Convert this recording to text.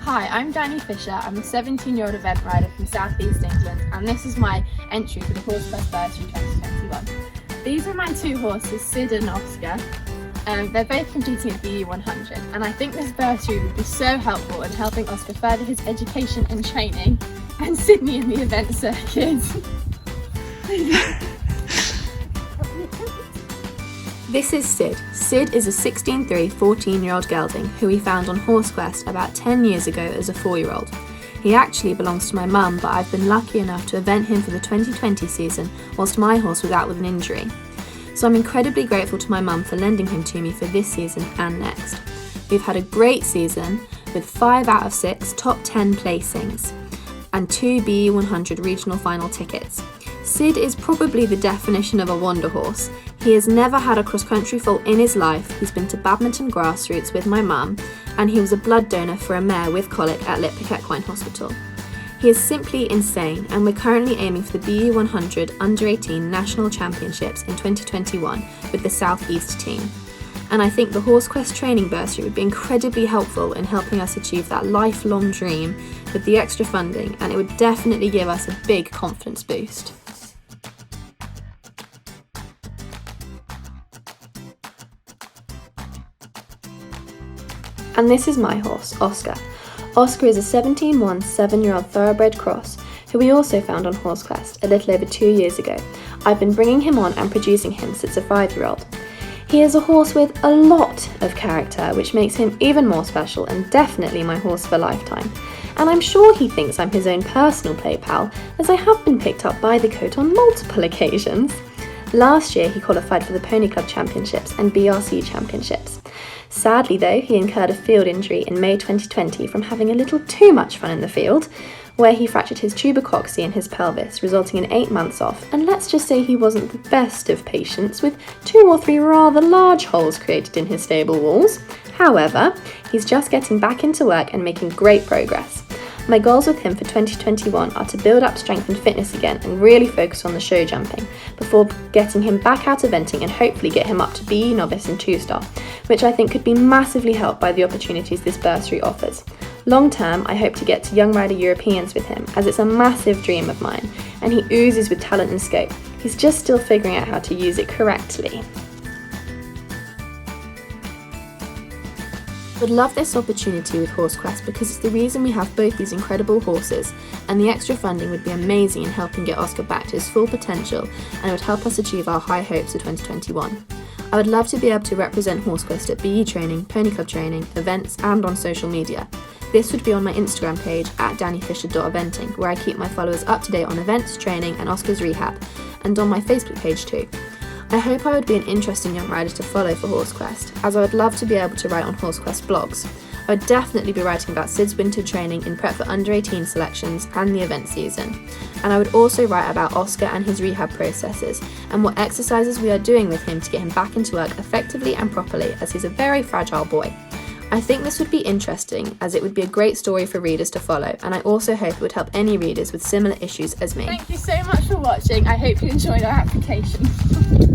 Hi, I'm Danny Fisher. I'm a 17-year-old event rider from South East England, and this is my entry for the HorseQuest Bursary 2021. These are my two horses, Sid and Oscar. They're both competing at the BE100, and I think this bursary would be so helpful in helping Oscar further his education and training, and Sydney in the event circuit. This is Sid. Sid is a 16'3", 14-year-old gelding who we found on HorseQuest about 10 years ago as a 4-year-old. He actually belongs to my mum, but I've been lucky enough to event him for the 2020 season whilst my horse was out with an injury. So I'm incredibly grateful to my mum for lending him to me for this season and next. We've had a great season with 5 out of 6 top 10 placings and 2 BE100 regional final tickets. Sid is probably the definition of a wonder horse. He has never had a cross-country fault in his life, he's been to badminton grassroots with my mum, and he was a blood donor for a mare with colic at Lippick Equine Hospital. He is simply insane, and we're currently aiming for the BE100 Under-18 National Championships in 2021 with the South East team. And I think the HorseQuest training bursary would be incredibly helpful in helping us achieve that lifelong dream with the extra funding, and it would definitely give us a big confidence boost. And this is my horse, Oscar. Oscar is a 17-1 7-year-old thoroughbred cross who we also found on HorseQuest a little over 2 years ago. I've been bringing him on and producing him since a 5-year-old. He is a horse with a lot of character, which makes him even more special and definitely my horse of a lifetime. And I'm sure he thinks I'm his own personal play pal, as I have been picked up by the coat on multiple occasions. Last year he qualified for the Pony Club Championships and BRC Championships. Sadly though, he incurred a field injury in May 2020 from having a little too much fun in the field, where he fractured his tubercoxy in his pelvis, resulting in 8 months off, and let's just say he wasn't the best of patients, with 2 or 3 rather large holes created in his stable walls. However, he's just getting back into work and making great progress. My goals with him for 2021 are to build up strength and fitness again and really focus on the show jumping, before getting him back out eventing and hopefully get him up to BE Novice and 2-star, which I think could be massively helped by the opportunities this bursary offers. Long term, I hope to get to Young Rider Europeans with him, as it's a massive dream of mine, and he oozes with talent and scope. He's just still figuring out how to use it correctly. I would love this opportunity with HorseQuest because it's the reason we have both these incredible horses, and the extra funding would be amazing in helping get Oscar back to his full potential, and it would help us achieve our high hopes for 2021. I would love to be able to represent HorseQuest at BE training, Pony Club training, events and on social media. This would be on my Instagram page at dannyfisher.eventing, where I keep my followers up to date on events, training and Oscar's rehab, and on my Facebook page too. I hope I would be an interesting young rider to follow for HorseQuest, as I would love to be able to write on HorseQuest blogs. I would definitely be writing about Sid's winter training in prep for under-18 selections and the event season. And I would also write about Oscar and his rehab processes, and what exercises we are doing with him to get him back into work effectively and properly, as he's a very fragile boy. I think this would be interesting, as it would be a great story for readers to follow, and I also hope it would help any readers with similar issues as me. Thank you so much for watching. I hope you enjoyed our application.